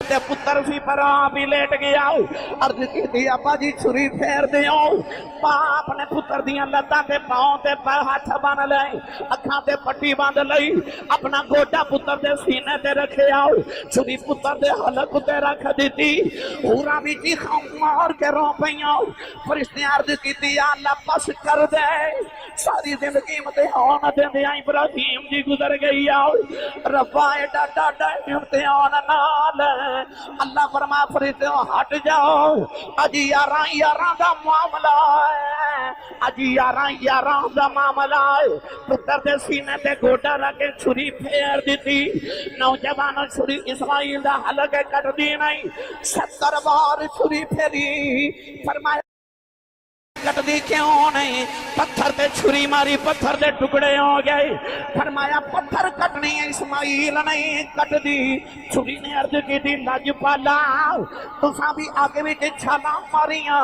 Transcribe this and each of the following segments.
تے پتر سی پر آپ ہی لیٹ گیا عرض کی تھی ابا جی چھری پھیر دیو باپ نے پتر دیاں لتاں تے پاؤں تے پر ہاتھ بن لے اکھاں تے پٹی باندھ لئی اپنا گوڈا پتر دے سینے تے رکھے آؤ چھری پتر دے حلق تے رکھ دیتی حوراں بھی جی مار کے رو پئیاں فرشتے عرض کی تھی یا اللہ بس کر دے ساری زندگی امتحان دے ابراہیم جی گزر گئی آؤ ربا ایڈا ڈاڈا امتحان نال اللہ فرما فرشتے ہٹ جاؤ اج یاراں دا معاملہ ہے اج یاراں دا معاملہ ہے پتر دے سینے تے گوڈا رکھ کے چھری پھیر دیتی نوجوان چھری اسماعیل دا حلق کٹ دی نہیں 70 بار چھری پھیری فرمایا کٹ دی کیوں نہیں پتھر تے چھری ماری پتھر دے ٹکڑے ہو گئے فرمایا پتھر کٹنی اسماعیل نہیں کٹ دی چھری نے عرض کی تھی لج پالا تساں بھی آگے بھی چھالا ماریاں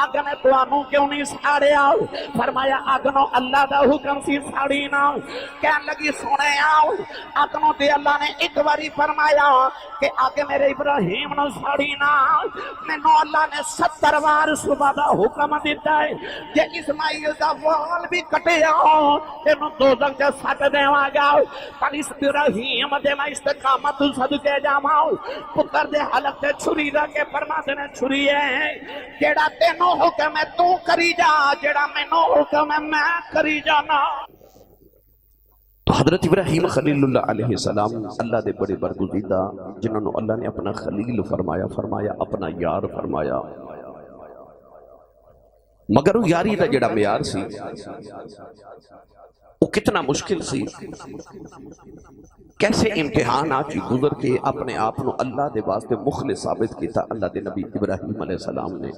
آگ نے توانوں کیوں نہیں ساڑیا فرمایا آگنوں اللہ دا حکم سی ساڑی نہ کہن لگی سنے آؤ آگنوں تے اللہ نے ایک باری فرمایا کہ آگے میرے ابراہیم نو ساڑی نہ مینوں اللہ نے 70 بار صبح دا حکم دیتا ہے کہ اسماعیل دا وال بھی کٹے آؤ تینوں دوزخ جا سٹ دیواں گا پر اس ابراہیم دے میں استقامت صدقے جاماؤ پتر دے حلق تے چھری رکھے فرماتے نے چھری ہے جیڑا تینوں حکم ہے تو کری جا جیڑا مینوں حکم ہے میں کری جانا تو حضرت ابراہیم خلیل اللہ علیہ السلام اللہ دے بڑے برگزیدہ جنہوں نے اللہ نے اپنا خلیل فرمایا اپنا یار فرمایا مگر وہ یاری دا جڑا معیار سی وہ کتنا مشکل سی کیسے امتحان آچی گزر کے اپنے آپنو اللہ دے واسطے مخلص ثابت کیتا اللہ دے نبی ابراہیم علیہ السلام نے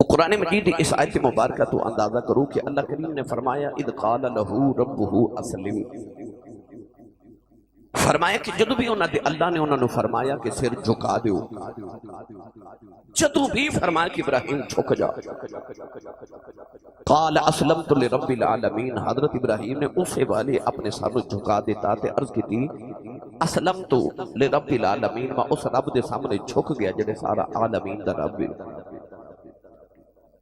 قرآن مجید اس آیت مبارکہ تو اندازہ کرو کہ اللہ کریم نے فرمایا اذ قال لہو ربہ اسلم فرمایا کہ جدو بھی اللہ نے انہوں نے فرمایا کہ سر جھکا دیو جدو بھی فرمایا کہ ابراہیم جھک جا قال اسلمت لرب العالمین حضرت ابراہیم نے اسے والے اپنے سر جھکا دیتا تے عرض کی تھی اسلمت لرب العالمین میں اس رب دے سامنے جھک گیا جڑے سارا عالمین دا رب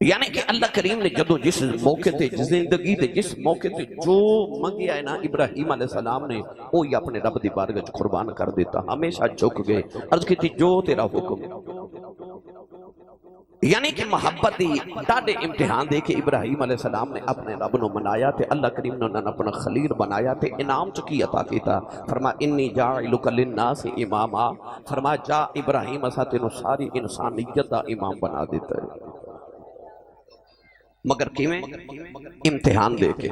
یعنی کہ اللہ کریم نے جدو جس موقع تے زندگی تے جس موقع تے جو منگیا ہے نا ابراہیم علیہ السلام نے وہی اپنے رب دی بارگاہ قربان کر دیتا ہمیشہ جھک گئے عرض کی تھی جو تیرا حکم یعنی کہ محبت دی ڈاڈے امتحان دے کے ابراہیم علیہ السلام نے اپنے رب نو منایا تے اللہ کریم نے انہوں نے اپنا خلیل بنایا تے انعام چکی عطا کیتا فرما انی جاعلک للناس اماما فرما جا ابراہیم اسا تینو ساری انسانیت دا امام بنا دیتا ہے مگر کیویں امتحان دے کے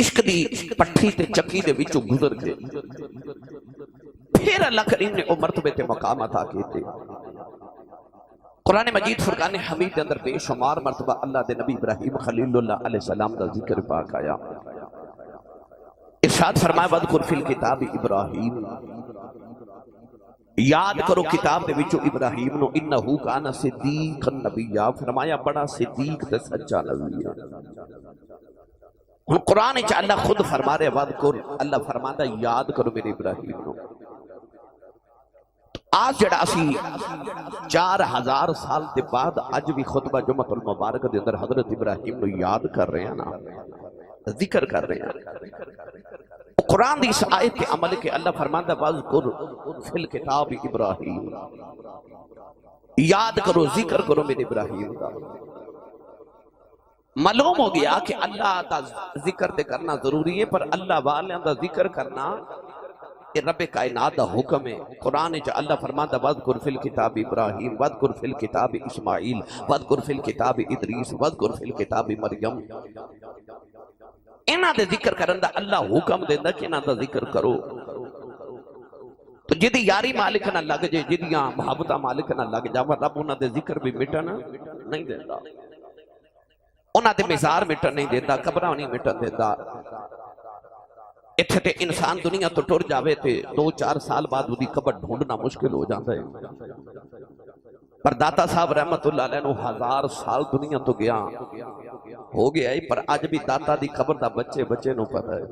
عشق دی پٹھی تے چکی دے وچوں گزر کے پھر اللہ کریم نے او مرتبے تے مقام عطا کیتے قرآن مجید فرقان حمید دے اندر بے شمار مرتبہ اللہ دے نبی ابراہیم خلیل اللہ علیہ السلام دا ذکر پاک آیا ارشاد فرمایا وذکر فی الکتاب ابراہیم یاد کرو کتاب دے وچوں ابراہیم نو انہو کانا صدیق النبی فرمایا بڑا صدیق تے سچا نبی ہے ہن قرآن چ اللہ خود فرما رہے وذکر اللہ فرماندا یاد کرو میرے ابراہیم نو آج جڑا اسی 4000 سال دے بعد اج بھی خطبہ جمعۃ المبارک دے اندر حضرت ابراہیم نو یاد کر رہے ہیں نا ذکر کر رہے ہیں قرآن دی اس آیت کے عمل کے اللہ فرماندہ وَذْكُرْ فِي الْكِتَابِ ابراہیم یاد کرو ذکر کرو میرے ابراہیم کا معلوم ہو گیا کہ اللہ کا ذکر تے کرنا ضروری ہے پر اللہ والے دا ذکر کرنا یہ رب کائنات دا حکم ہے قرآن چا اللہ فرماتا وَذْكُرْ فِي الْكِتَابِ ابراہیم وَذْكُرْ فِي الْكِتَابِ اسماعیل وَذْكُرْ فِي الْكِتَابِ ادریس وَذْكُرْ فِي الْكِتَابِ مریم انہاں دے ذکر کرن دا اللہ حکم دیندا کہ انہاں دا ذکر کرو تو جدی یاری مالک نہ لگ جے جدیاں محبتہ مالک نہ لگ جا رب انہاں دے ذکر بھی مٹن نہیں دیندا انہاں دے مزار مٹن نہیں دیندا قبراں نہیں مٹن دیندا اتھے تے انسان دنیا تو ٹر جاوے تے 2-4 سال بعد وہ دی قبر ڈھونڈنا مشکل ہو جاتا ہے پر داتا صاحب رحمت اللہ علیہ نو 1000 سال دنیا تو گیا ہو گیا ہے پر آج بھی داتا دی قبر دا بچے نو پتہ ہے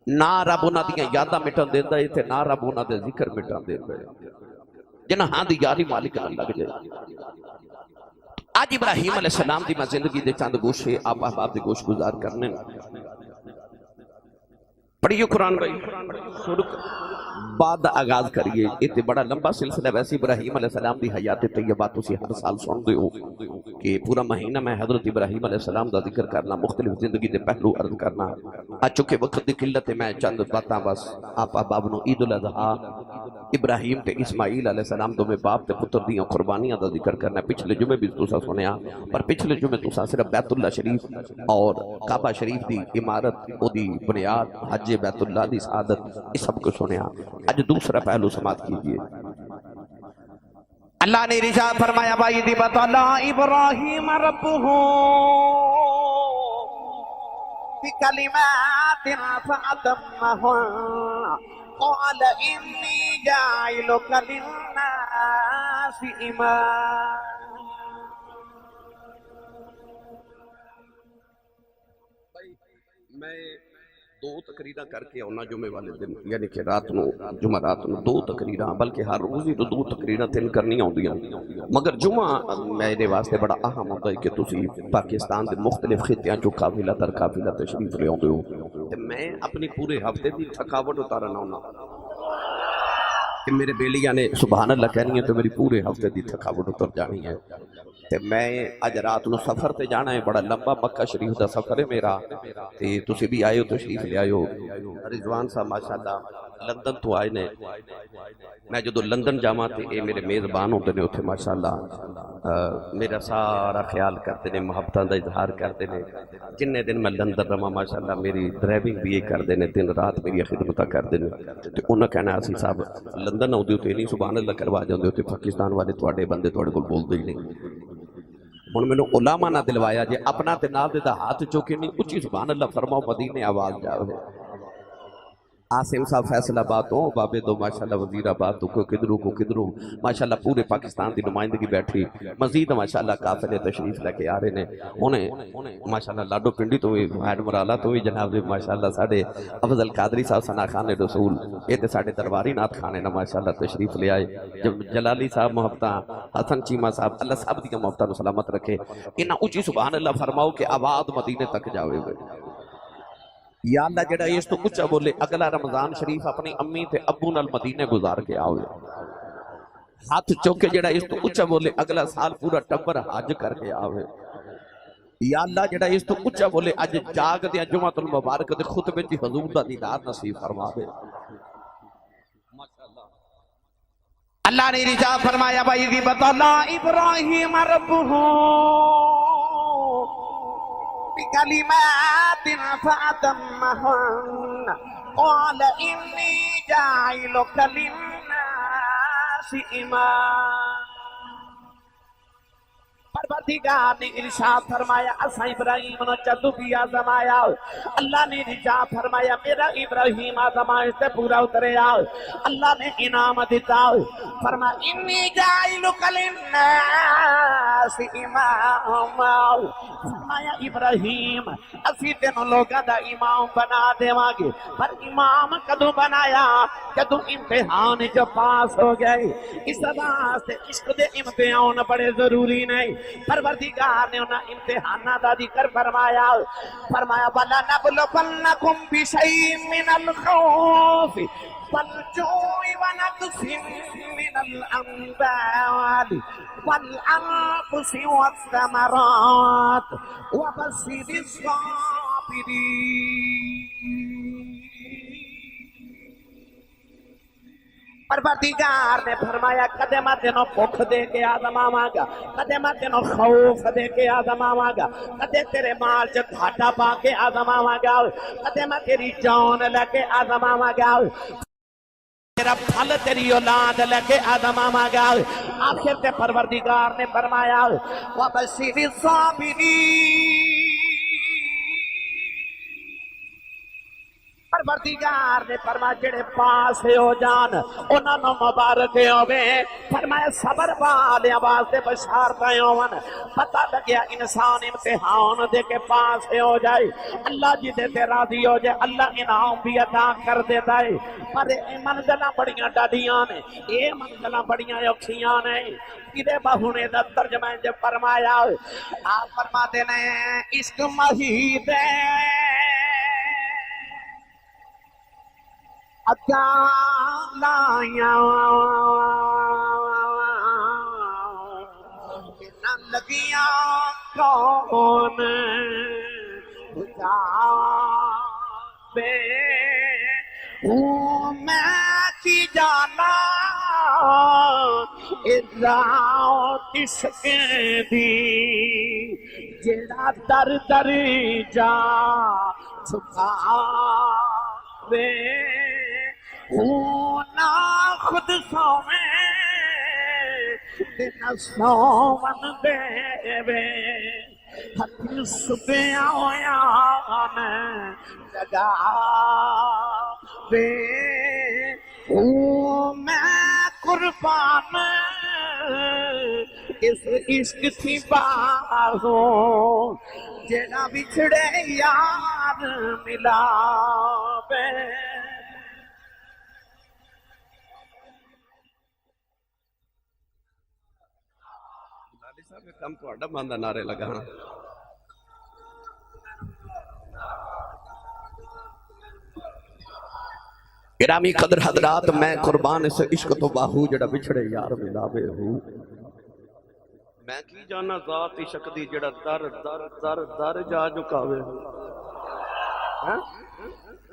نہ رب انہاں دیاں یاداں مٹن دیندا ہے تے نہ رب انہاں دے ذکر مٹن دیندا ہے جنہاں ہاں دی یاری مالک نہ لگ جائے آج ابراہیم علیہ السلام دی میں زندگی دے چاند گوشے آپ احباب دے گوش گزار کرنے پڑھیو قرآن بھائی بعد آغاز کریے اتنے بڑا لمبا سلسلہ ویسے ابراہیم علیہ السلام دی حیات طیبہ تسی ہر سال سن دے ہو کہ پورا مہینہ میں حضرت ابراہیم علیہ السلام دا ذکر کرنا مختلف زندگی دے پہلو عرض کرنا آ چکے وقت دی قلت میں چند باتاں بس آپ احباب نو عید الاضحیٰ ابراہیم تے اسماعیل علیہ السلام دو میں باپ تے پتر دیاں قربانیاں دا ذکر کرنا پچھلے جمعے بھی تسا سنیا پر پچھلے جمعے تسا صرف بیت اللہ شریف اور کعبہ شریف دی عمارت او دی بنیاد حج بیت اللہ دی سعادت اس سب کو سنیا آج دوسرا پہلو سماعت کیجئے اللہ نے ارشاد فرمایا بھائی دی بطلا ابراہیم ربہو بکلمات فأتمہا قال انی جاعلک للناس اماما میں دو تقریرہ کر کے اونا جمعے والے دن یعنی کہ رات نو جمعہ رات نو دو تقریرہ بلکہ ہر روزی تو دو تقریرہ تین کرنی ہوں دیا مگر جمعہ میرے واسطے بڑا اہم ہوتا ہے کہ تسی پاکستان دے مختلف خطیاں جو قافلہ در قافلہ تشریف لے ہوندے ہو میں اپنی پورے ہفتے دی تھکاوٹ اتارنا ہونا کہ میرے بیلیاں نے سبحان اللہ کہنی ہے تو میری پورے ہفتے دی تھکاوٹ اتر جانی ہے تے میں اج رات نو سفر تے جانا ہے بڑا لمبا مکہ شریف دا سفر ہے میرا تے تسی بھی آئے ہو تشریف لے آئے ہو رضوان صاحب ماشاءاللہ لندن تو آئے نے میں جدو لندن جاما تے اے میرے میزبان ہوتے نے اتھے ماشاءاللہ میرا سارا خیال کرتے نے محبتاں دا اظہار کرتے نے جننے دن میں لندن رہا ماشاءاللہ میری ڈرائیونگ بھی یہ کر دینے دن رات میری خدمتہ کر دینے تے انہاں کہنا اسی صاحب لندن ہو دیو تے نہیں سبحان اللہ کروا جاندے ہوتے پاکستان والے تواڈے بندے تواڈے کول بول دے نہیں ہن میں نے علماء نہ دلوایا جے اپنا تے نال دے دا ہاتھ چوکے نہیں اچھی سبحان اللہ فرماؤ مدینے آواز جاوے آسم صاحب فیصل آباد ہوں بابے دو ماشاءاللہ وزیر آباد کو کدرو ماشاءاللہ پورے پاکستان دی نمائندگی بیٹھی مزید ماشاءاللہ قافلے تشریف لے کے آ رہے نے انہیں ماشاءاللہ لاڈو پنڈی تو بھی ہیڈ مرالا تو بھی جناب ماشاءاللہ ساڑھے افضل قادری صاحب ثنا خان رسول یہ تے ساڑھے درباری نات خانے نا ماشاءاللہ تشریف لے آئے جب جلالی صاحب محبتاں حسن چیمہ صاحب اللہ صاحب دی محبتاں سلامت رکھے انہاں اونچی سبحان اللہ فرماؤ کہ آباد مدینے تک جاوے ہوئے یا اللہ جڑا اس تو اچھا بولے اگلا رمضان شریف اپنی امی تے ابو نال مدینے گزار کے آوے ہاتھ چوکے جڑا اس تو اچھا بولے اگلا سال پورا ٹبر حج کر کے آوے یا اللہ جڑا اس تو اچھا بولے اج جاگ دیا جمعۃ المبارک دے خطبے دی حضور دا دیدار نصیب فرماوے اللہ نے ارشاد فرمایا بھائی دی بطلا ابراہیم ربہ بکلمات فأتمہن قال انی جاعلک للناس اماما پروردگار نے ارشاد فرمایا اسا ابراہیم نے جدو بھی آزمایا اللہ نے ارشاد فرمایا میرا ابراہیم آزمائش سے پورا اترے آؤ اللہ نے انعام دیتا فرمایا انی جاعلک للناس اماما فرمایا ابراہیم اسی تینوں لوگاں دا امام بنا دیواں گے پر امام کدو بنایا جدو امتحان جو پاس ہو گئے اس واسطے عشق دے امتحان بڑے ضروری نہیں پروردگار نے انہاں امتحانہ دا ذکر فرمایا وَلَنَبْلُوَنَّكُمْ بِشَيْءٍ مِّنَ الْخَوْفِ وَالْجُوعِ وَنَقْصٍ مِّنَ الْأَمْوَالِ وَالْأَنفُسِ وَالثَّمَرَاتِ وَبَشِّرِ الصَّابِرِينَ پروردگار نے فرمایا کدے میں تینوں بھوک دے کے آزماواں گا کدے میں تینوں خوف دے کے آزماواں گا کدے تیرے مال چ گھاٹا پا کے آزماواں گا کدے میں تیری جان لے کے آزماواں گا تیرا پھل تیری اولاد لے کے آزماواں گا آخر تے پروردگار نے فرمایا وَبَشِّرِ الصَّابِرِينَ پروردگار نے فرمایا جڑے پاس ہو جان انہاں نوں مبارک ہوے، فرمایا صبر والے واسطے بشارتاں ہون۔ پتہ لگیا انسان امتحان دے کے پاس ہو جائے، اللہ جی دے تے راضی ہو جائے، اللہ انعام بھی عطا کر دیتا ہے۔ پر یہ منزلاں بڑیاں ڈاڈیاں نے، یہ منزلاں بڑیاں اوکھیاں نے۔ کدے بہونے دا ترجمہ جو فرمایا، آپ فرماتے نے عشق محیط اچانیاں نہ لگیاں کون بے ہوں میں کی جانا ذات عشق دی جڑا در در جا چھپاوے ہوں نہ خود سویں نہ سون دے وے ہتھ صبح ہویا میں لگا وے ہوں میں قربان اس عشق تھی بازوں جڑا بچھڑے یار ملا وے۔ کم تہاڈا بندا نعرے لگانا۔ گرامی قدر حضرات، میں قربان اس عشق تو باہو جڑا بچھڑے یار ملاوے ہوں، میں کی جانا ذات عشق دی جڑا در در در در جا جھکاوے ہوں۔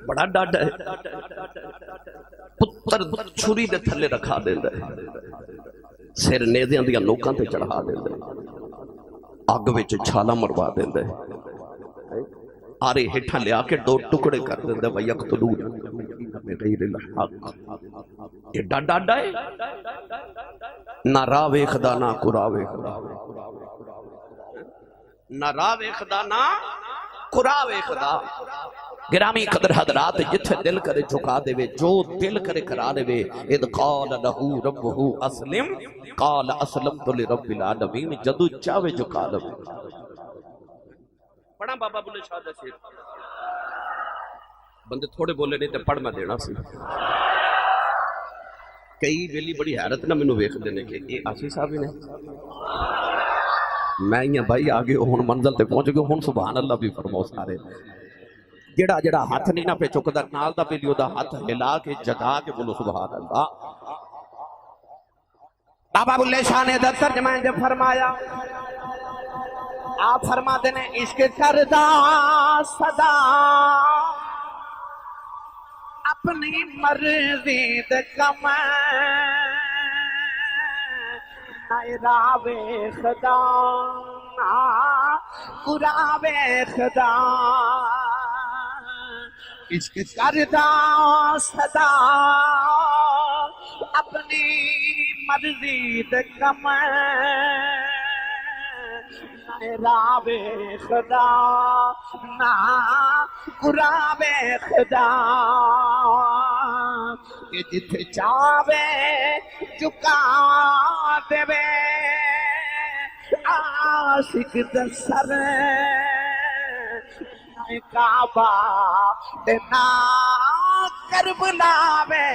بڑا ڈاڈا ہے، پتر چھری دے تھلے رکھا دیندا ہے، سر نیزیاں دیاں نوکاں تے چڑھا دیندا ہے، اگ وچ چھالا مروا دیندا ہے، آرے ہٹھا لیا کے دو ٹکڑے کر دیندا ہے، وَيَقْتُلُونَ بِغَيْرِ الْحَقِّ۔ یہ ڈاڈا ہے، نہ راوے خدا نہ قراوے خدا، نہ راوے خدا نہ قراوے خدا۔ گرامی قدر حضرات، جتھے دل کرے جھکا دے وے، جو دل کرے کرا دے وے۔ اذ قال لہو ربہ اسلم قال اسلمت لرب العالمین، جدو چاہوے جھکا دے۔ پڑھا بابا بلے شاہ دا شیر، بندے تھوڑے بولے نہیں تے پڑھ میں دینا سی۔ کئی ویلی بڑی حیرت نہ مینوں ویکھ دینے کہ اے آسی صاحب نے، میں یہاں بھائی آگے ہون منزل تے پہنچ گئے، ہون سبحان اللہ بھی فرماؤ سارے۔ جڑا جڑا ہاتھ نہیں نہ پہ چکدا نال دا بیلیو دا ہاتھ ہلا کے جگا کے بولو سبحان اللہ۔ بابا بلے شاہ نے ترجمہ جو فرمایا، آپ فرماتے ہیں عشق کردہ صدا اپنی مرضی دے کم نہ راوے خدا نہ قراوے خدا، عشق کردہ صدا اپنی مرضی دے کم نہ راوے خدا نہ قراوے خدا، کہ جتھے چاہوے چکا دے وے عاشق دا سر، نہ کعبہ تے نہ کربلا وے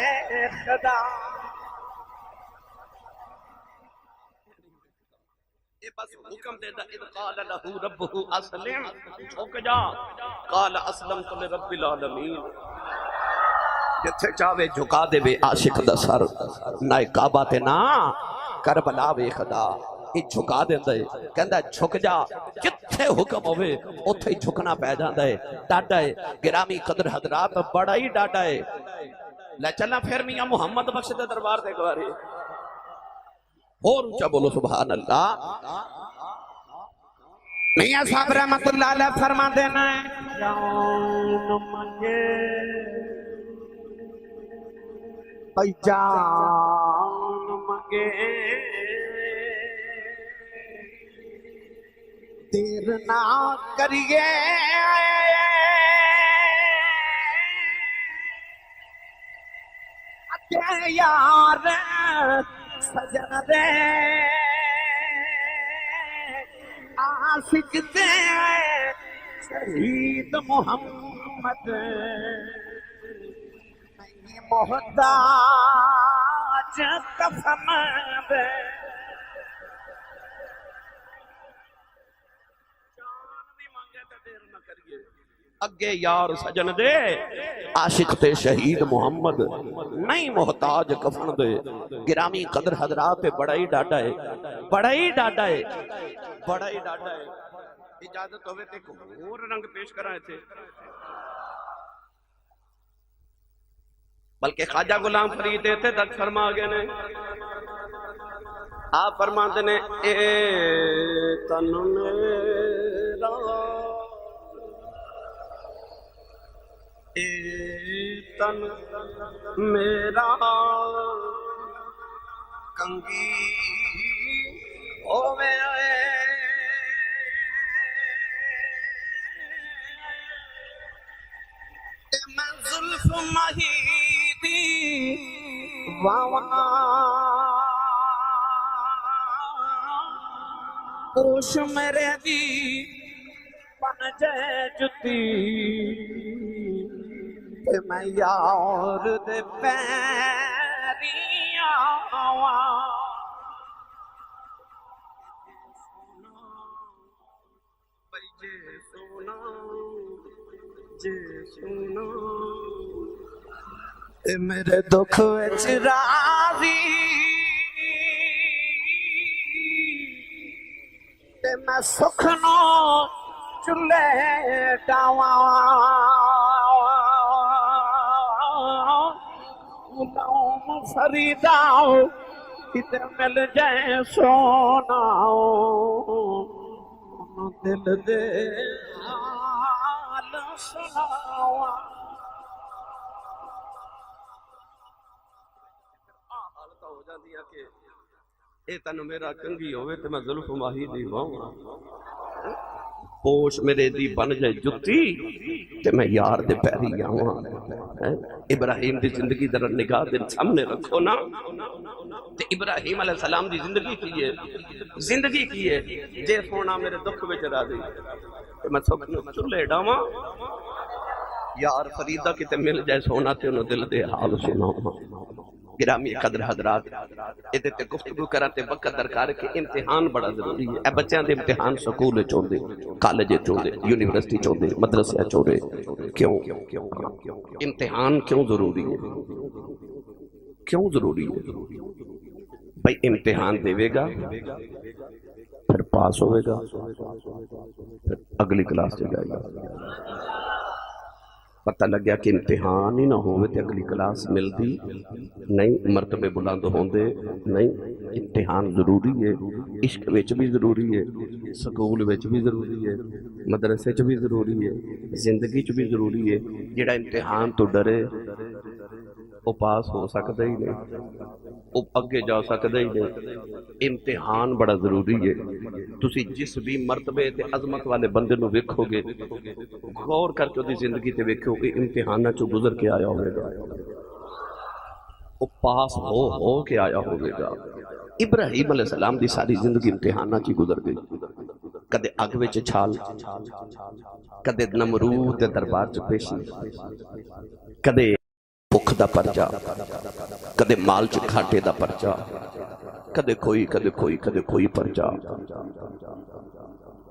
خدا۔ بس حکم دیتا، اذ قال لہو ربہ اسلم، جھک جا، قال اسلمت لرب العالمین۔ جتھے چاہوے جھکا دے وے عاشق دا سر، نہ کعبہ تے نہ کربلا وے خدا۔ یہ جھکا دیندے کہندا جھک جا، جتھے حکم ہوئے اتھے جھکنا پہ جاندا ہے۔ ڈاڈا ہے گرامی قدر حضرات، بڑا ہی ڈاڈا ہے۔ لے چلا پھر میاں محمد بخش دے دربار دے گوارے، اور اونچا بولو سبحان اللہ۔ میاں صاحب رحمت اللہ علیہ فرما دینا ہے، جان منگے بھائی جان منگے دیر نہ کریے کہ یار سجن دے عاشق دے شہید محمد نہیں محتاج کفن دے اگے یار سجن دے عاشق تے شہید محمد نہیں محتاج کفن دے گرامی قدر حضرات بڑا ہی ڈاڈا ہے بڑا ہی ڈاڈا ہے بڑا ہی ڈاڈا ہے اجازت ہوئے تے اور رنگ پیش کرائے تھے بلکہ خواجہ غلام فرید تھے درد فرما گئے نے آپ فرماتے نے اے تن میرا اے تن میرا کنگی ہوئے تے میں زلف مہیدی واوا پوش میرے دی بن جائے جتی میں یار دے پیریاں آواں بھائی جے سونا اے میرے دکھ وچ راضی تے میں سکھ نو چلے ڈاواں غلام فریدا کدھر مل جائے سونا دل دے حال سناواں حالت ہو جاندی ہے کہ اے تن میرا کنگھی ہوئے تے میں زلف ماہی دی واواں پوش میرے دی بن جائے جتی تے میں یار دے پیری آواں ابراہیم دی زندگی در نگاہ دن سامنے رکھو نا تے ابراہیم علیہ السلام دی زندگی کی ہے جے سونا میرے دکھ وچ راضی تے میں سکھ نو چلے ڈاواں یار فریدہ کتے مل جائے سونا تے انہوں دل دے حال سناواں گرامی قدر حضرات ادھے تے گفتگو کراتے وقت درکار کے امتحان بڑا ضروری ہے اے بچیاں دے امتحان سکول چوندے کالج چوندے یونیورسٹی چوندے مدرسے چوندے کیوں امتحان کیوں ضروری ہے بھائی امتحان دے گا پھر پاس ہوئے گا پھر اگلی کلاس سے جائے گا پتہ لگ گیا کہ امتحان ہی نہ ہوئے تے اگلی کلاس ملتی نہیں مرتبے بلند ہوندے نہیں امتحان ضروری ہے عشق وچ بھی ضروری ہے سکول وچ بھی ضروری ہے مدرسے چ بھی ضروری ہے زندگی چ بھی ضروری ہے جڑا امتحان تو ڈرے وہ پاس ہو سکتا ہی نہیں وہ اگے جا سکتا ہی نہیں امتحان بڑا ضروری ہے تسی جس بھی مرتبے تے عظمت والے بندے نو ویکھو گے غور کر کے دی زندگی تے ویکھو گے امتحاناں چوں گزر کے آیا ہوئے گا وہ پاس ہو کے آیا ہوئے گا ابراہیم علیہ السلام دی ساری زندگی امتحاناں چی گزر گئی کدے اگ وچ چھال کدے نمرود دے دربار چ پیشی کدے بھوک دا پرچا کدے مال چ کھاٹے دا پرچا کدے کوئی پرچا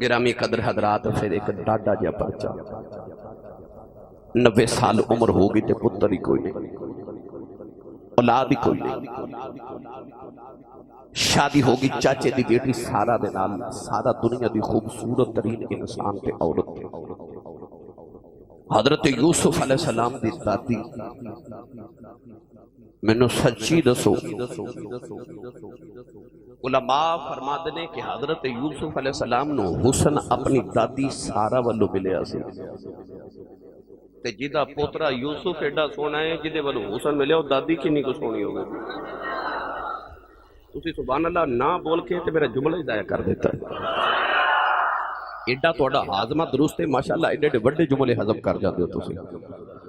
گرامی قدر حضرات پھر ایک ڈاڈا جا پرچا 90 سال عمر ہوگی تے پتر ہی کوئی نہیں اولاد ہی کوئی نہیں شادی ہوگی چاچے دی بیٹی سارا دے نال سارا دنیا دی خوبصورت ترین انسان تے عورت تے حضرت یوسف علیہ السلام دی دادی میں نو سچی دسو علماء فرما دنے کہ حضرت یوسف علیہ السلام نو حسن اپنی دادی سارا والو ملے آسے تے جدہ پوترا یوسف ایڈا سونا ہے جدے والو حسن ملے اور دادی کی نہیں کو سونی ہوگی تسی سبحان اللہ نہ بول کے تے میرا جملہ ہی ضائع کر دیتا ہے ایڈا توڑا حاضمہ درست ہے ماشاءاللہ ایڈے بڑے جملے حضم کر جاتے ہو تسی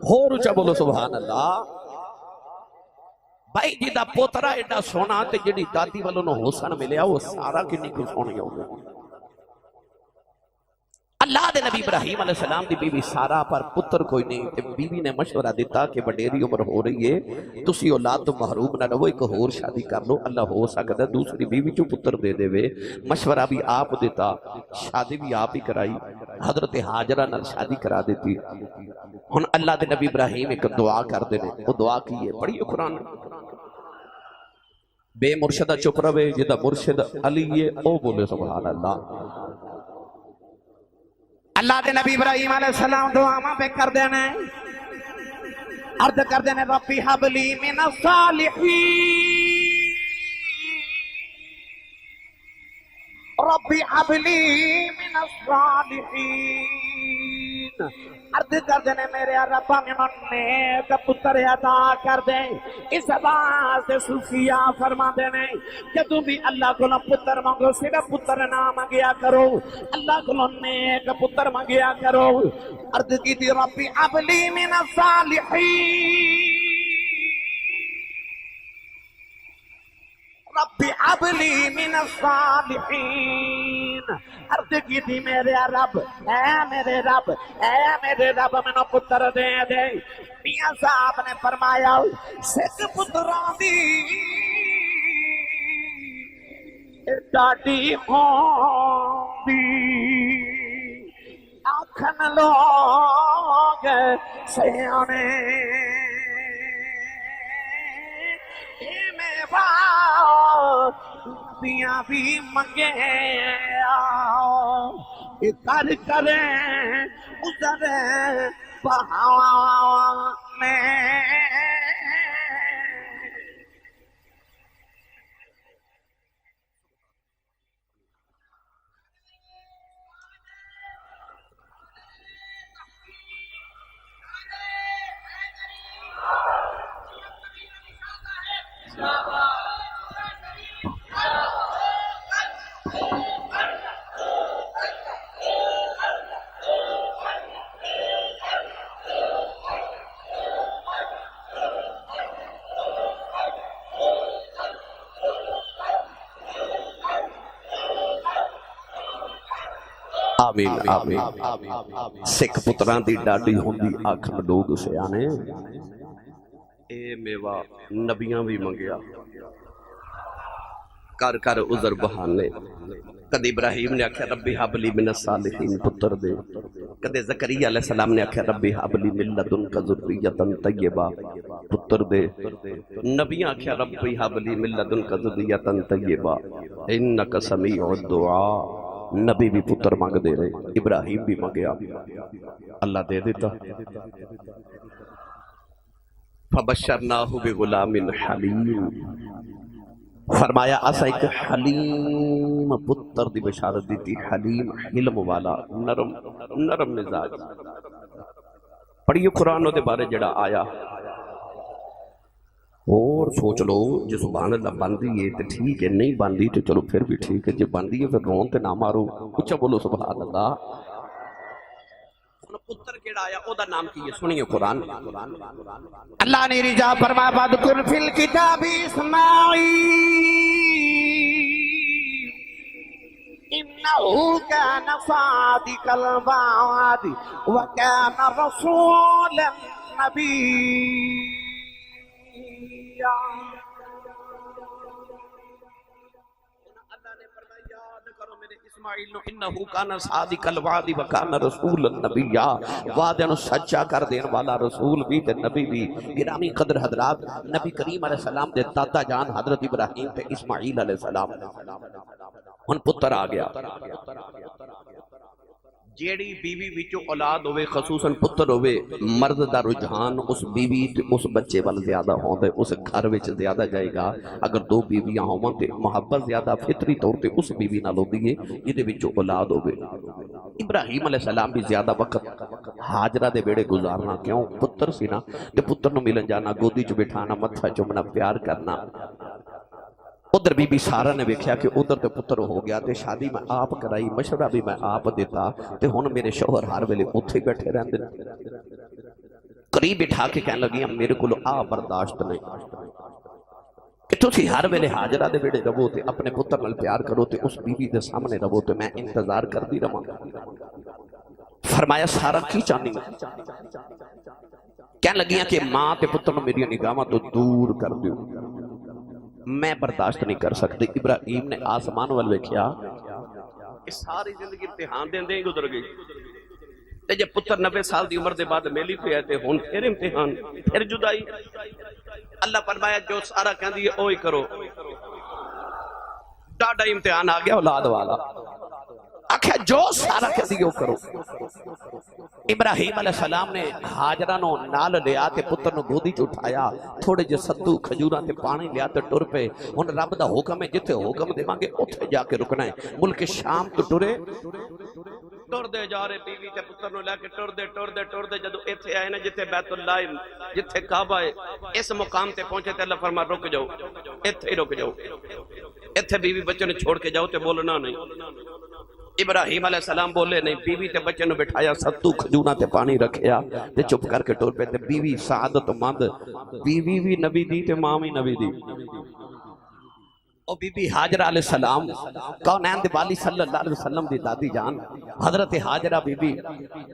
اور اچھا بولو سبحان اللہ بھائی جی دا پوترا ایڈا سونا تے جڑی دادی والوں نو حسن ملیا وہ سارا کنی کو سونی ہو گئی اللہ دے نبی ابراہیم علیہ السلام دی بیوی سارا پر پتر کوئی نہیں تے بیوی نے مشورہ دیتا کہ بڑیری عمر ہو رہی ہے تسی اولاد تو محروم نہ رہو ایک اور شادی کر لو اللہ ہو سکتا ہے دوسری بیوی جو پتر دے دے وے مشورہ بھی آپ دیتا شادی بھی آپ ہی کرائی حضرت حاجرہ نال شادی کرا دیتی ہن اللہ دے نبی ابراہیم ایک دعا کر دینے وہ دعا کی ہے پڑھیے قرآن بے مرشدہ چپ رہے جدہ مرشد علی ہے او بولے سبحان اللہ اللہ دے نبی ابراہیم علیہ السلام دعا ماں پہ کر دینے عرض کر دینے ربی حبلی من الصالحین ربی حبلی من الصالحین عرض کر دینے میرے ربا میں نیک پتر عطا کر دیں اس بات سے صوفیاء فرما دینے کہ تم بھی اللہ کو پتر مانگو صرف پتر نہ مانگیا کرو اللہ کو نیک پتر مانگیا کرو عرض کی تھی ربی حبلی من الصالحین ربی حبلی من الصالحین عرض کی تھی میرے رب اے میرے رب میں نو پتر دے دے میاں صاحب نے فرمایا سکھ پتران دی ڈاڈی ہوندی آکھن لوگ سیانے بیاں بھی منگے کر کریں ازر بہاں میں آمین آمین سکھ پتران دی ڈاڈی ہوندی آکھن لوگ سیانے اے میوہ نبیاں بھی منگیا کر کر عذر بہانے کدے ابراہیم نے آکھیا ربی حبلی من الصالحین پتر دے کدے زکریا علیہ السلام نے آکھیا ربی حبلی من لدنک ذریۃ طیبہ پتر دے نبیاں آکھیا ربی حبلی من لدنک ذریۃ طیبہ انک سمیع الدعاء نبی بھی پتر مانگ دے رہے ابراہیم بھی مانگیا اللہ دے دیتا فبشرناہ بغلام حلیم فرمایا اسا ایک حلیم پتر دی بشارت دیتی حلیم علم والا نرم مزاج پڑھیے قرآن دے بارے جڑا آیا اور سوچ لو جو سبحان اللہ باندھی ہے تو ٹھیک ہے نہیں باندھی تو چلو پھر بھی ٹھیک ہے جو باندھی ہے پھر رون تے نہ مارو اچھا بولو سبحان اللہ پتر کیڑا آیا او دا نام کی ہے سنیے قرآن اللہ نے رجا فرما وذکر فی الکتاب اسماعیل انہو کان صادق الوعد وکان رسولا نبی اللہ نے فرمایا یاد کرو میرے اسماعیل نو انہو کان صادق الوعد وکان رسول النبی وعدے نو سچا کر دین والا رسول بھی تے نبی بھی گرامی قدر حضرات نبی کریم علیہ السلام دے دادا جان حضرت ابراہیم تے اسماعیل علیہ السلام ہن پتر آ گیا جیڑی بیوی وچوں اولاد ہوئے خصوصاً پتر ہوئے مرد دا رجحان اس بیوی تے اس بچے وال زیادہ ہوندے اس گھر وچ زیادہ جائے گا اگر دو بیویاں ہون تے محبت زیادہ فطری طور تے اس بیوی نال ہوندی ہے جدے وچوں اولاد ہوئے ابراہیم علیہ السلام بھی زیادہ وقت ہاجرہ دے بیڑے گزارنا کیوں پتر سی نا تے پتر نو ملن جانا گودی چ بٹھانا متھا چومنا پیار کرنا ادھر بی بی سارا نے ویکھیا کہ ادھر تے پتر ہو گیا تے شادی میں آپ کرائی مشورہ بھی میں آپ دیتا تے ہن میرے شوہر ہر ویلے اوتھے بیٹھے رہندے قریب بٹھا کے کہنے لگی میرے کو آ برداشت نہیں تسی ہر ویلے حاجرہ دے ویڑے رہو تے اپنے پتر نال پیار کرو تے اس بی بی دے سامنے رہو تے میں انتظار کر دی رہا. فرمایا سارا کی چاہنی کہنے لگیاں کہ ماں تے پتر نو میری نگاہاں تو دور کر دیو، میں برداشت نہیں کر سکتی. ابراہیم نے آسمان وال ویکھیا کہ ساری زندگی امتحان دیں دیں گزر گئی تے جے پتر 90 سال دی عمر دے بعد میلی پہ تے ہن پھر امتحان پھر جدائی. اللہ فرمایا جو سارا کہندی ہے اوہی کرو. ڈاڈا امتحان آ گیا اولاد والا، آکھیا جو سارا کہندی ہے وہ کرو. ابراہیم علیہ السلام نے حاجرہ نو نال لیا تے پتر نو گودی چ اٹھایا، تھوڑے جے ستو کھجوراں تے پانی لیا تے ٹر پے. ہن رب دا حکم ہے جتھے حکم دیواں گے اوتھے جا کے رکنا ہے. ملک شام تو ٹرے ٹر دے جا رہے بیوی تے پتر نو لے کے ٹر دے جدوں ایتھے آئے نا جتھے بیت اللہ جتھے کعبہ ہے اس مقام تے پہنچے تے اللہ فرما رک جاؤ، ایتھے ہی رک جاؤ، ایتھے بیوی بچے نے چھوڑ کے جاؤ تے بولنا نہیں. ابراہیم علیہ السلام بولے نہیں، بیوی تے بچے نو بٹھایا، ستو کھجوراں تے پانی رکھیا تے چپ کر کے ٹر پے. تے بیوی سعادت مند، بیوی بھی نبی دی تے ماں بھی نبی دی. او بی بی حاجرہ علیہ السلام کونین دے والی صلی اللہ علیہ وسلم دی دادی جان حضرت حاجرہ بی بی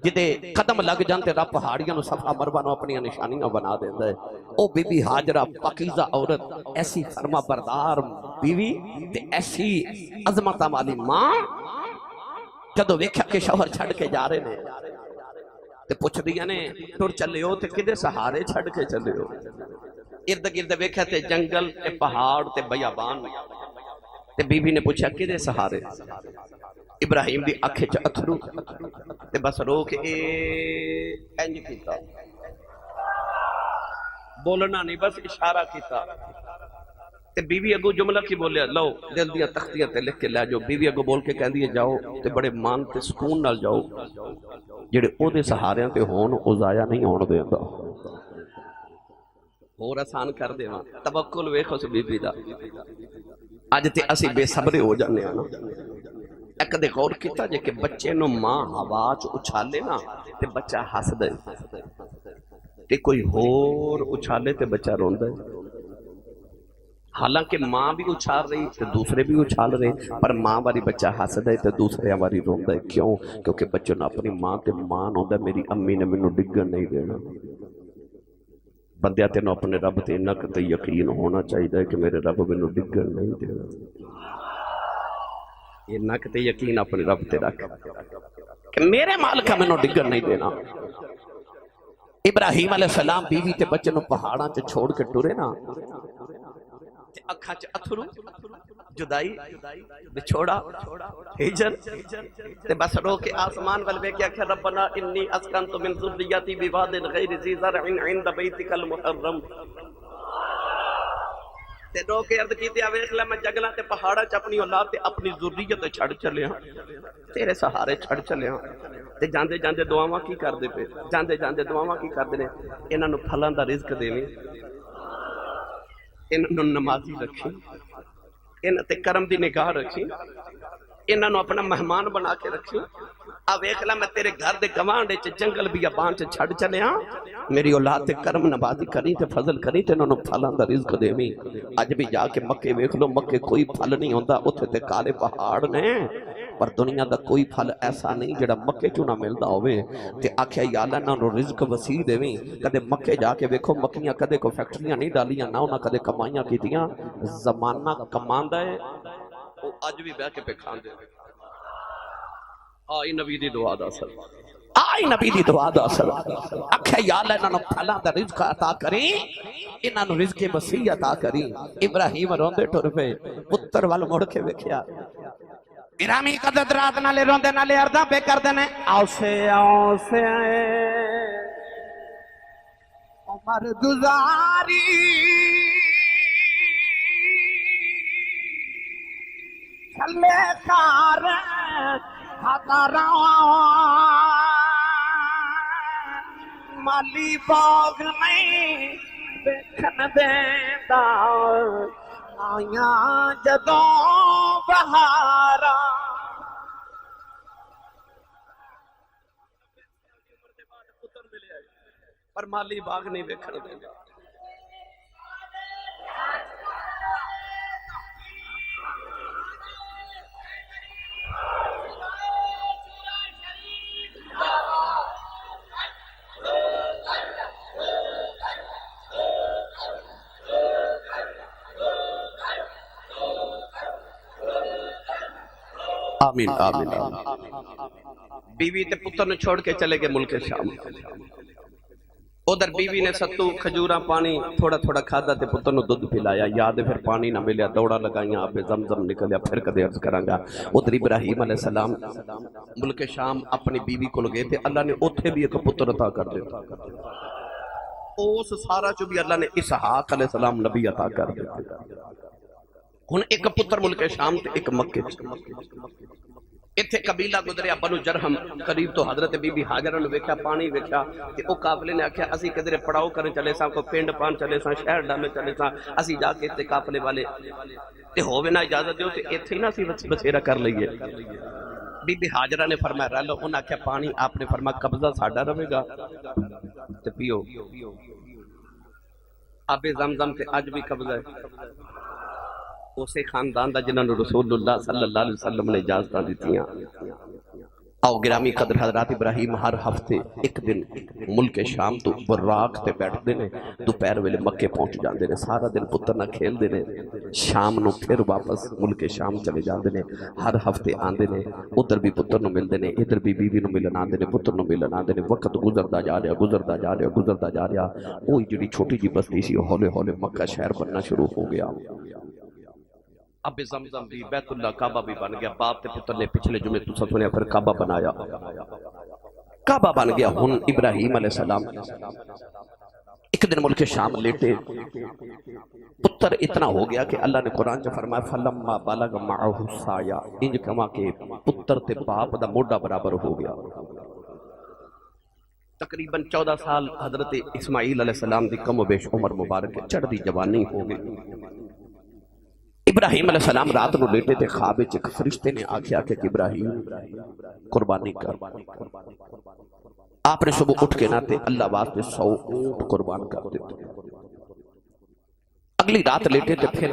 جدے قدم لگ جانتے رب پہاڑیاں نو صفحہ مروہ نو اپنی نشانیاں بنا دیندے. او بی بی حاجرہ پاکیزہ عورت، ایسی فرما بردار بیوی تے ایسی عظمتہ والی ماں، جدو ویکھیا کہ شوہر چھڑ کے جا رہے نے تے پوچھ دیا نے ٹر چلے ہو تے کدے سہارے چھڑ کے چلے ہو. ارد گرد ویکھیا تے جنگل تے پہاڑ تے بیابان تے بی بی نے پوچھا کدے سہارے. ابراہیم دی اکھے چ اتھرو تے بس رو کے انج کیتا، بولنا نہیں بس اشارہ کیتا. تے بیوی اگو جملہ کی بولیا لو دل دیا تختیاں تے لکھ کے لے جاؤ. بیوی اگو بول کے کہندی ہے جاؤ تے بڑے مان تے سکون نال جاؤ، جڑے او دے سہاریاں تے ہون او ضائع نہیں ہون دیندا. اور آسان کر دے وہاں توکل ویکھو سی بیوی دا. اج تے اسی بے صبرے ہو جانے نا. ایک دے غور کیتا جے کہ بچے نو ماں ہوا چ اچھالے نا تے بچہ ہس دے تے کوئی ہور اچھالے تے بچہ روندا ہے. حالانکہ ماں بھی اچھال رہی تے دوسرے بھی اچھال رہے، پر ماں واری بچہ ہس دے تے دوسرے واری روندا ہے. کیوں؟ کیونکہ بچوں نے اپنی ماں تے مان ہوندا میری امی نے مینوں ڈگن نہیں دینا. بندیا تینوں اپنے رب تے انک تے یقین ہونا چاہیے کہ میرے رب مینوں ڈگن نہیں دینا. انک تے یقین اپنے رب تے رکھ کہ میرے مالک مینوں ڈگن نہیں دینا. ابراہیم علیہ السلام بیوی تے بچے نو پہاڑاں چ چھوڑ کے ٹرے نا تے اکھاں چ اتھرو، جدائی، بچھوڑا، ہجر تے بس رو کے آسمان ول ویکھیا کہ ربنا انی اسکنت من ذریتی بواد غیر ذی زرع عند بیتک المحرم. تے رو کے عرض کیتی آ ویکھ لے میں جنگلاں تے پہاڑاں چ اپنی اولاد تے اپنی ذریت چھڑ چلے ہاں، تیرے سہارے چھڑ چلے ہاں. تے جاندے جاندے دعاواں کی کردے پے، جاندے جاندے دعاواں کی کردے نے انہاں نو پھلاں دا رزق دیویں، انہاں نو نمازی رکھی، انہاں تے کرم دی نگاہ رکھی، انہاں نو اپنا مہمان بنا کے رکھی. آ ویکھ لا میں تیرے گھر دے گوانڈے چ جنگل بیابان چ چھڑ چلے ہاں، میری اولاد تے کرم نوازی کری تے فضل کری تے انہاں نو پھلاں دا رزق دیویں. اج بھی جا کے مکے ویکھ لو، مکے کوئی پھل نہیں ہوندا، اوتھے تے کالے پہاڑ نے، پر دنیا دا کوئی پھل ایسا نہیں جڑا مکے کیوں نہ ملدا ہوئے. تے آکھیا یا اللہ انہاں نو رزق وسیع دیویں. کدے مکے جا کے ویکھو مکیاں کدے کو فیکٹریاں نہیں ڈالیاں، نہ انہاں کدے کمائیاں کیتیاں. زمانہ کماندا ہے او اج بھی بیٹھ کے پہ کھاندے. آئی نبی دی دعا دا اثر، آئی نبی دی دعا دا اثر. آکھیا یا اللہ انہاں نو پھلاں دا رزق عطا کریں، انہاں نو رزق وسیع عطا کریں. ابراہیم روندے ٹر پے، پتر وال مڑ کے ویکھیا. گرامی قدرت رات نالے روندے نالے ارداں پہ کردے نے آوسے آوسے عمر گزاری چھلے کار ہاتارا مالی باغ نہیں دیکھن دیندا آیاں جدوں بہارا. پر مالی باغ نہیں ویکھن دیندا. آمین آمین بیوی تے پتر نے چھوڑ کے چلے گئے ملک شام ادھر بیوی نے ستو کھجوراں پانی تھوڑا تھوڑا کھادا تے پتر نو دودھ پلایا یاد پھر پانی نہ ملیا دوڑا لگائیاں آب زمزم نکلیا پھر کدے عرض کرانگا ادھر ابراہیم علیہ السلام ملک شام اپنی بیوی کو لگے تھے اللہ نے اوتھے بھی ایک پتر عطا کر دیتا اس سارا جو بھی اللہ نے اسحاق علیہ السلام نبی عطا کر دیتا ہن ایک پتر ملک شام تے ایک مکے اتھے قبیلہ گزریا بنو جرہم قریب تو حضرت بی بی حاجرہ نے ویکھیا پانی ویکھیا تے او قافلے نے آکھیا اسی کدھر پڑاؤ کرن چلے ساں کو پنڈ پان چلے ساں شہر ڈالے چلے ساں اسی جا کے تے قافلے والے تے ہووے نہ اجازت دیو تے ایتھے ہی نہ اسی بسیرا کر لئیے بی بی حاجرہ نے فرمایا رہ لو انہاں آکھیا پانی آپ نے فرمایا قبضہ ساڈا رہے گا تے پیو آب زمزم تے اج بھی قبضہ ہے اسے خاندان دا جنہاں نے رسول اللہ صلی اللہ علیہ وسلم نے اجازتاں دتیاں آؤ گرامی قدر حضرات ابراہیم ہر ہفتے ایک دن ملک شام تو براق تے بیٹھ دینے دوپہر ویلے مکے پہنچ جاندے نے سارا دن پتر نہ کھیل دینے شام نو پھر واپس ملک شام چلے جاندے نے ہر ہفتے آندے نے ادھر بھی پتر نو مل دینے ادھر بھی بیوی نو ملن آندے نے پتر نو ملن آندے نے وقت گزردا جا رہا وہی جڑی چھوٹی جی بستی سی ہولے ہولے مکہ شہر بننا شروع ہو گیا اب زمزم بھی بیت اللہ کعبہ بھی بن گیا باپ تے پتر نے پچھلے جمعے تو سنیا پھر کعبہ بنایا کعبہ بن گیا ہن ابراہیم علیہ السلام ایک دن ملک شام لیٹے پتر اتنا ہو گیا کہ اللہ نے قرآن جو فرمایا فلما بلغ معه السعی انج کما کہ پتر تے باپ دا موڈا برابر ہو گیا تقریباً 14 سال حضرت اسماعیل علیہ السلام دی کم و بیش عمر مبارک چڑھ دی جوانی ہو گئی ابراہیم علیہ السلام رات نو لیٹے تے خواب وچ ایک فرشتے نے آکھیا کہ ابراہیم قربانی کر آپ نے صبح اٹھ کے نہ تے اللہ واسطے 100 اونٹ قربان کر دیتے اگلی رات لیٹے تے پھر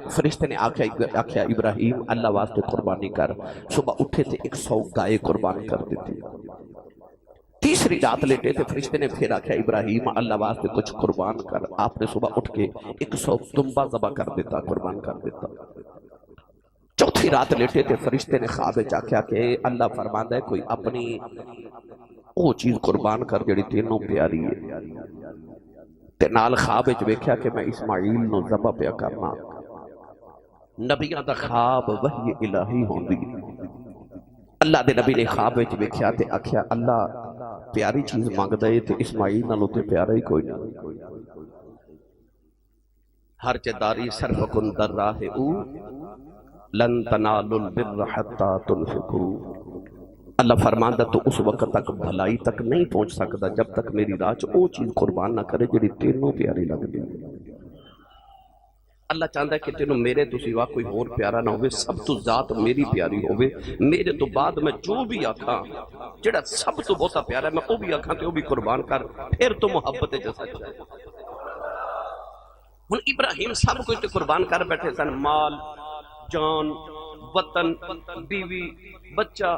فرشتے نے آکھیا ابراہیم اللہ واسطے قربانی کر صبح اٹھے تے 100 گائے قربان کر دیتی تیسری رات لیٹے تھے فرشتے نے پھر آکھیا ابراہیم اللہ واسطے کچھ قربان کر آپ نے صبح اٹھ کے 100 دمبا ذبح کر دیتا قربان کر دیتا چوتھی رات لیٹے تھے فرشتے نے خواب وچ آکھیا کہ اللہ فرماندا ہے کوئی اپنی وہ چیز قربان کر جڑی تینوں پیاری ہے تے نال خواب وچ ویکھیا کہ میں اسماعیل نو ذبح پیا کرنا نبیاں دا خواب وحی الہی ہوندی اللہ دے نبی نے خواب وچ ویکھیا تے آکھیا اللہ پیاری چیز مانگدا ہے تے اسماعیل نالوں تے پیارا ہی کوئی نہیں ہر چداری سرفکن در راہ او لن تنالوا البر حتى تنفقوا اللہ فرماندا تو اس وقت تک بھلائی تک نہیں پہنچ سکتا جب تک میری راہ چ او چیز قربان نہ کرے جڑی تینوں پیاری لگدی اللہ چاہتا ہے کہ تینوں میرے تو سوا کوئی اور پیارا نہ ہوئے سب تو ذات میری پیاری ہوئے میرے تو بعد میں جو بھی آکھاں جڑا سب تو بہتا پیارا ہے میں وہ بھی آکھاں تے وہ بھی قربان کر پھر تو محبت جیسا ہے ہن ابراہیم سب کچھ تے قربان کر بیٹھے سن مال جان وطن بیوی بچہ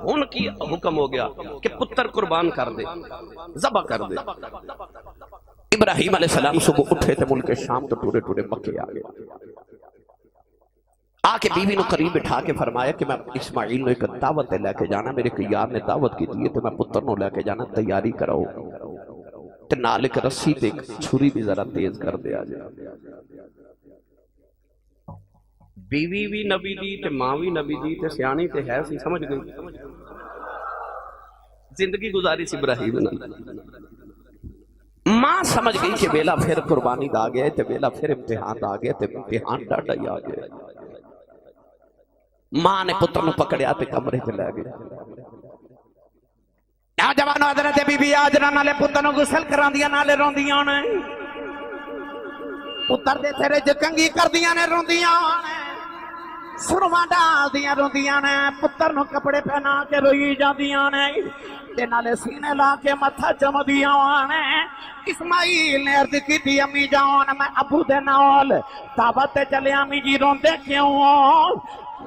ہن کی حکم ہو گیا کہ پتر قربان کر دے ذبح کر دے ابراہیم علیہ السلام صبح اٹھے تھے ملک شام تو ٹورے ٹورے مکے آگئے آکے بیوی نو قریب بٹھا کے فرمایا کہ میں اسماعیل نو ایک دعوت لے کے جانا میرے ایک یار نے دعوت کی دیئے تو میں پتر نو لے کے جانا تیاری کراؤ تے نال ایک رسی تے ایک چھری بھی ذرا تیز کر دے آجائے بیوی بھی نبی دی تے ماں بھی نبی دی تے سیانی تے ہے سی سمجھ گئی زندگی گزاری سی ابراہیم نے ماں سمجھ گئی کہ ویلا پھر قربانی دا گیا تے ویلا پھر امتحان دا گیا تے امتحان ڈاٹا ہی آ گیا ماں نے پتر نو پکڑیا تے کمرے تے لے گیا نوجوانو حضرت بی بی حاجرہ نالے پتر نو غسل کراندیاں نالے روندیاں نے پتر دے تیرے جکنگی کردیاں نے روندیاں نے سرما ڈال دیاں روندیاں نے پتر نو کپڑے پہنا کے روئی جاندیاں نے تے نالے سینے لا کے متھا چمدیاں نے اسماعیل نے عرض کی تھی امی جان میں ابو دے نال دعوت تے چلے امی جی روندے کیوں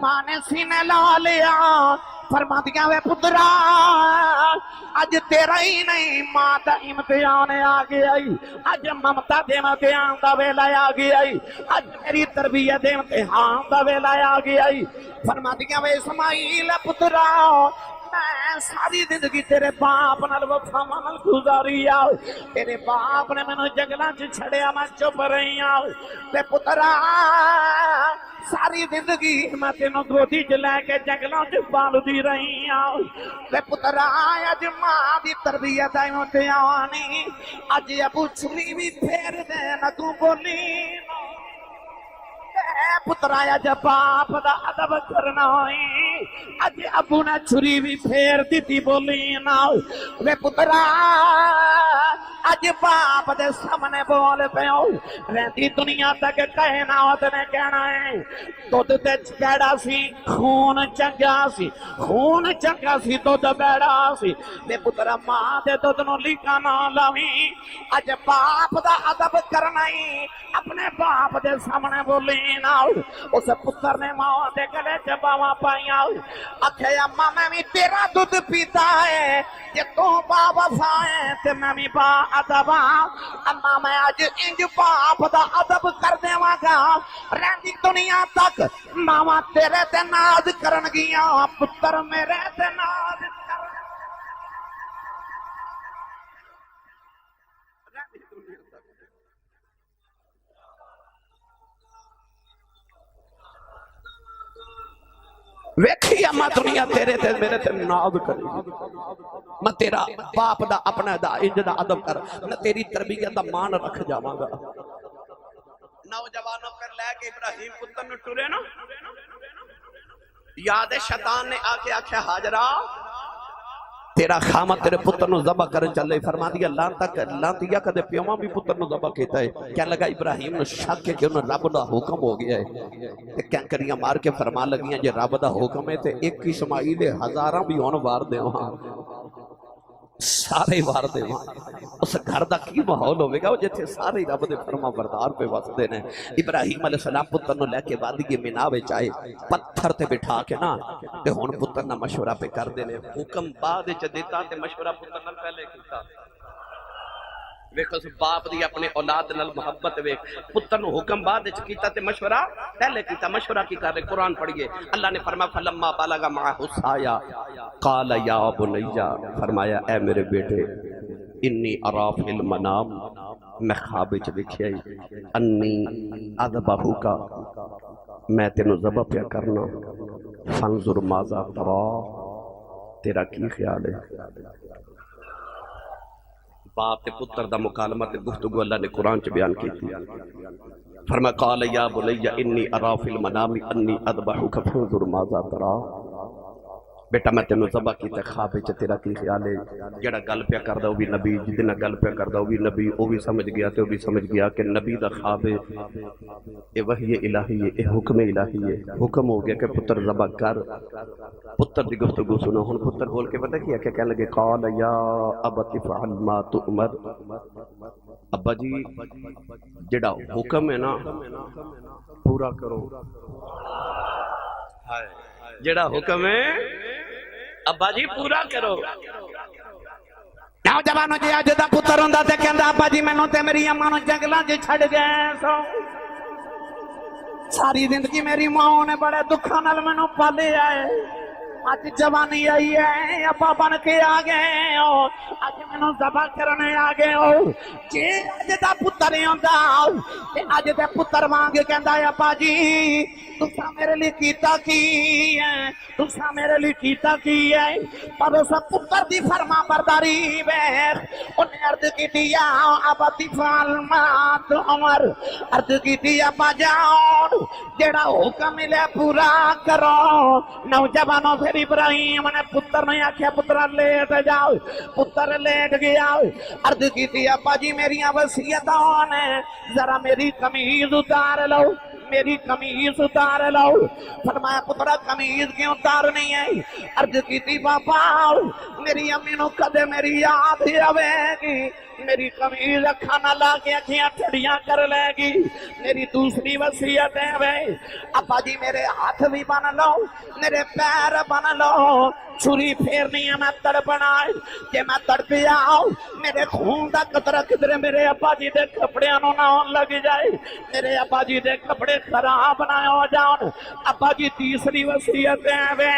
ماں نے سینے لا لیا فرماندیاں وے پترا اج تیرا ہی نہیں ماں دا امتحان آ گیا، اج ممتا دے امتحان دا ویلا آ گیا، اج میری تربیت دے امتحان دا ویلا آ گیا۔ فرماندیاں وے اسماعیل پترا میں ساری زندگی تیرے باپ نال وفا نال گزاری آ، تیرے باپ نے مینوں جنگلاں چ چھڑیا میں چپ رہی آ، تے پترا ساری زندگی میں تینوں گودی چ لے کے جنگلاں چ پالدی رہی آ، تے پترا اج ماں دی تربیت دا امتحان اج ابو چھری بھی پھیر دے نہ تو بولی پترا اج باپ دا ادب کرنا ہوئی، اج ابو نے چھری بھی پھیر دیتی بولی نہ وے پترا اج باپ دے سامنے بول پیو رہتی دنیا تک کائنات نے کہنا ہے دودھ تے بیڑا سی خون چنگا سی، خون چنگا سی دودھ بیڑا سی، تے پترا ماں دے دودھ نو لیکا نہ لاویں، اج باپ دا ادب کرنا ہی اپنے باپ دے سامنے بولی نہ اس پتر نے ماں دے گلے چ باواں پائیاں آکھے اماں میں بھی تیرا دودھ پیتا ہے جے تو با وفا ہے تے میں بھی با ادب اماں میں اج انج باپ دا ادب کر دیواں گا رہندی دنیا تک ماواں تیرے تے ناز کرن گیاں پتر میرے تے ناز کرن ویکھی اما دنیا تیرے تے میرے تے ناز کرے میں تیرا باپ دا اپنا دا انج دا ادب کر میں تیری تربیت دا مان رکھ جاواں گا۔ نوجوانوں پھر لے کے ابراہیم پتر نو ٹرے نا، یاد شیطان نے آ کے آکھیا ہاجرہ تیرا خامد تیرے پتر نو ذبح کرن چلے، فرما دیا لانتیا کدے پیوما بھی پتر نو ذبح کیتا ہے، کیا لگا ابراہیم نو شک ہے کہ انہوں رب دا حکم ہو گیا ہے، کینکریاں مار کے فرما لگیاں جے رب دا حکم ہے تے ایک اسماعیل ہزاراں بھی اون وار دے وہاں سارے وار دے وہاں اس گھر دا کی ماحول ہوئے گا وہ جتھے سارے رب دے فرما بردار پہ واسدے نے۔ ابراہیم علیہ السلام پتر نو لے کے وادی مینا وچ آئے پتھر تے بٹھا کے نا تے ہن پتر نہ مشورہ پہ کر دے نے، حکم بعد وچ دیتا تے مشورہ پتر نال پہلے کیتا۔ ویکھو باپ دی اپنے اولاد نال محبت ویکھ، پتر نو حکم بعد وچ کیتا تے مشورہ پہلے کیتا۔ مشورہ کی کر رہے قرآن پڑھیے، اللہ نے فرمایا فلما بلغ معہ السعی قال یا بنی، فرمایا اے میرے بیٹے انی ارا فی المنام میں خواب وچ ویکھیا انی اذبحک میں تینوں ذبح پیا کرنا، فانظر ماذا ترا تیرا کی خیال ہے۔ باپ تے پتر دا مکالمہ تے گفتگو اللہ نے قرآن چ بیان کی تھی، فرمایا قال یا بنی انی ارا فی المنام انی اذبحک فانظر ماذا ترا، بیٹا میں تینوں ذبح کیتا خواب وچ تیرا کی خیال ہے۔ جڑا گل پیا کردا او بھی نبی، جدنا گل پیا کردا او بھی نبی، او بھی سمجھ گیا تے او بھی سمجھ گیا کہ نبی دا خواب ہے، اے وحی الہی ہے، اے حکم الہی ہے، حکم ہو گیا کہ پتر ذبح کر۔ پتر دی گفتگو سنو، ہن پتر بول کے پتہ کیا کہ کہنے لگے قال یا ابت فعل ما تؤمر، ابا جی جڑا حکم ہے نا پورا کرو، جڑا حکم ہے ابا جی پورا کرو۔ نوجوانوں جی اج دا پتر ہوندا تے کہندا ابا جی مینوں تے میری اماں نوں جنگلاں وچ چھڈ گئے سو، ساری زندگی میری ماں نے بڑے دکھاں نال مینوں پالیا ہے، اج جوانی آئی ہے ابا بن کے آ گئے ہو، اج مینوں ذبح کرنے آ گئے ہو۔ جی اج دا پتر ہوندا تے اج دے پتر وانگ کہندا ہے ابا جی تساں میرے لیے کیتا کی ہے، تساں میرے لیے کیتا کی ہے، پر اس پتر دی فرما برداری ویکھ انہیں عرض کیتی یا ابا فعل ما تؤمر، عرض کیتی ابا جان جڑا حکم ملے پورا کرو۔ نوجوانوں پھر ابراہیم نے پتر نے آکھیا پتر لیٹ جاؤ، پتر لیٹ گیا، عرض کیتی ابا جی میری وصیتاں نے ذرا میری قمیض اتار لو، میری قمیض اتار لو۔ فرمایا پترا قمیض کیوں اتارنی ہے؟ عرض کیتی بابا میری امی نو کدے میری یاد ہی آوے گی میری قمیض اکھا نہ لا کے اکھیاں ٹھڑیاں کر لے گی میری دوسری وصیت ہے وے ابا جی میرے ہاتھ بھی بن لو میرے پیر بن لو چھری پھیرنی ہے میں تڑپنا ہے کہ میں تڑپی آؤ میرے خون دا قطرہ کدھر میرے ابا جی دے کپڑے نو نہ لگ جائے میرے ابا جی دے کپڑے خراب نہ ہو جاؤں ابا جی تیسری وصیت ہے وے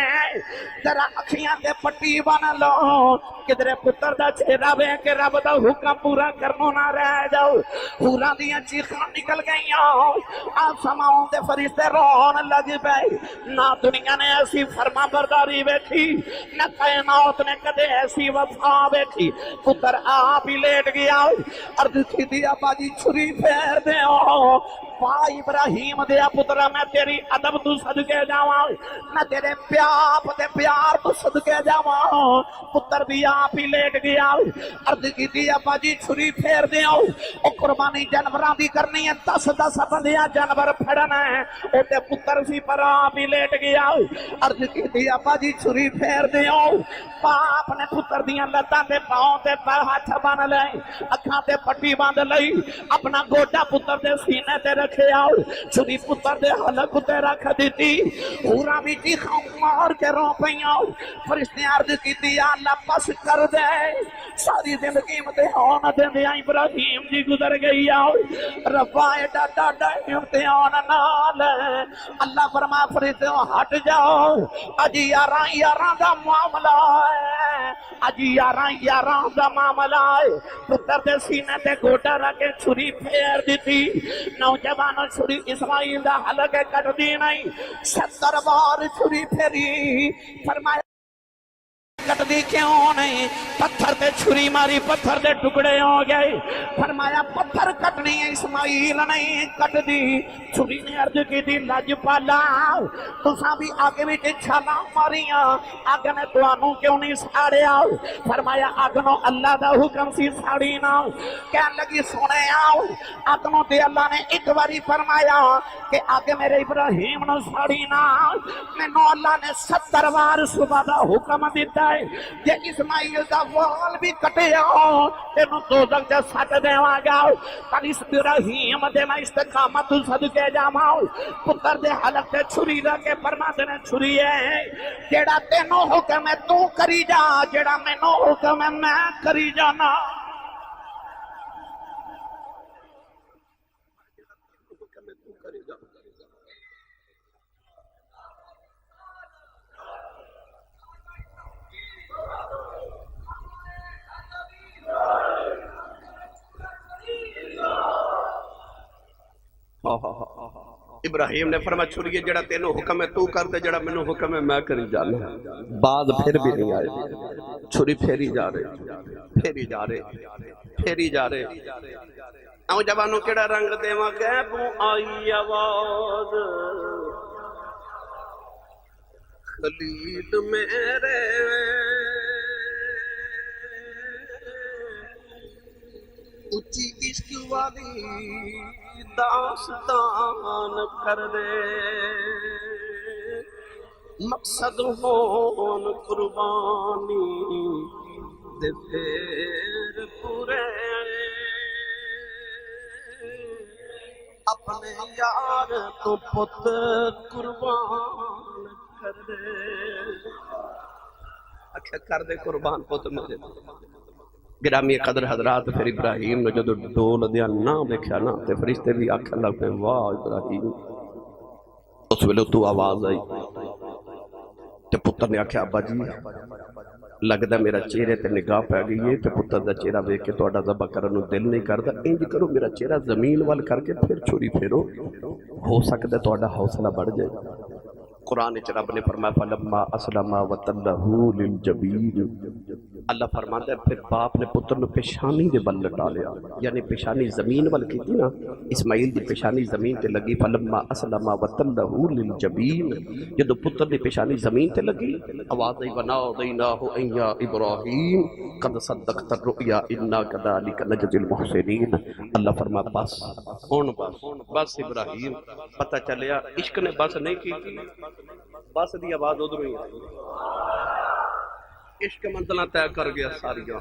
ذرا اکھیاں تے پٹی بن لو کدھر پتر دا چہرہ وے کہ رب دا حکم پورا کرنو نہ رہ جاؤ حوراں دیاں چیخاں نکل گئیاں آسماؤں دے فرشتے رون لگ پئے نہ دنیا نے ایسی فرما برداری ویکھی نہ کائنات نے کدے ایسی وفا ویکھی پتر آپ ہی لیٹ گیا عرض کی دی ابا جی چھری پھیر دے بھائی ابراہیم دیا پترا میں تیری ادب تو صدقے جاواں میں تیرے پیار تو صدقے جاواں پتر بھی آپ ہی لیٹ گیا عرض کی دی ابا جی چھری پھیر دے او قربانی جانوراں دی کرنی ہے 10 بندیاں جانور پھڑنا ہے او تے پتر سی پر آپ ہی لیٹ گیا عرض کی دی ابا جی چھری پھیر دے باپ نے پتر دیاں لتاں تے پاؤں تے ہاتھ بن لے اکھاں تے پٹی باندھ لئی اپنا گوڈا پتر دے سینے تے رکھے آؤ چھری پتر دے حلق تے رکھ دیتی حوراں بھی چیخاں مار کے رو پئیاں فرشتے عرض کیتی یا اللہ بس کر دے ساری زندگی متے ہون دے ابراہیم جی گزر گئی آؤ ربا ایڈا ڈاڈا امتحان نال اللہ فرما فرشتے ہٹ جاؤ اج یاراں دا معاملہ ہے اج یاراں دا معاملہ ہے پتر دے سینے تے گوڈا رکھ کے چھری پھیر دیتی نوجوان چھری اسماعیل دا حلق کٹ دی نہیں 70 بار چھری پھیری فرمایا کٹ دی کیوں نہیں پتھر تے چھری ماری پتھر دے ٹکڑے ہو گئے فرمایا پتھر کٹنی ہے اسماعیل نہیں کٹ دی چھری نے عرض کی دی لج پالا تساں بھی آگے بھی چھالاں ماریاں آگ نے تانوں کیوں نہیں ساڑیا فرمایا آگ نو اللہ دا حکم سی ساڑی نہ کہن لگی سنے آؤ آگ نو تے اللہ نے ایک باری فرمایا کہ آگے میرے ابراہیم نو ساڑی نہ مینوں اللہ نے 70 بار صبح دا حکم دیتا جے اسماعیل دا وال بھی کٹیا تینوں دوزخ تے سٹ دیواں گا پر اس ابراہیم دے میں استقامت صدقے جاواں پتر دے حلق تے چھری رکھ کے فرماندے نے چھری ہے جیڑا تینوں حکم ہے تو کری جا جیڑا مینوں حکم ہے میں کری جانا ابراہیم نے فرمایا چھریے جڑا تینوں حکم ہے تو کر دے جڑا مینوں حکم ہے میں کری جانا بعد پھر بھی نہیں آئے چھری پھیری جا رہے نوجوانوں کیڑا رنگ دیواں غیبوں آئی آواز خلیل میرے اچھی عشق والی داستان کر دے مقصد ہون قربانی دے پھر پورے اپنے یار تو پت قربان کر دے اکھے کر دے قربان پت میرے گرامی قدر حضرات پھر ابراہیم نے جدو ڈول دیا نہ دیکھا نا تے فرشتے بھی آکھا لگ پہ واہ ابراہیم اس ویلے تو آواز آئی تے پتر نے آکھا ابا جی لگدا میرا چہرے تے نگاہ پہ گئی ہے تے پتر دا چہرہ دیکھ کے تہاڈا ذبح کرن نوں دل نہیں کردا انج کرو میرا چہرہ زمین وال کر کے پھر چھری پھیرو ہو سکدا تہاڈا حوصلہ بڑھ جائے قرآن وچ رب نے فرمایا فلما اسلم وتلہ للجبین اللہ فرماتا ہے پھر باپ نے پتر نو پیشانی دے بل لٹا لیا یعنی پیشانی زمین وال کیتی نا اسماعیل دی پیشانی زمین تے لگی فلما اسلم وتلہ للجبین جدو پتر دی پیشانی زمین تے لگی آواز آئی ونادیناہ ان یا ابراہیم قد صدقت الرؤیا انا کذالک نجزی المحسنین اللہ فرماتا بس ابراہیم پتہ چلیا عشق نے بس نہیں کی بس دی آواز ادھر ہی عشق منزلہ طے کر گیا ساریاں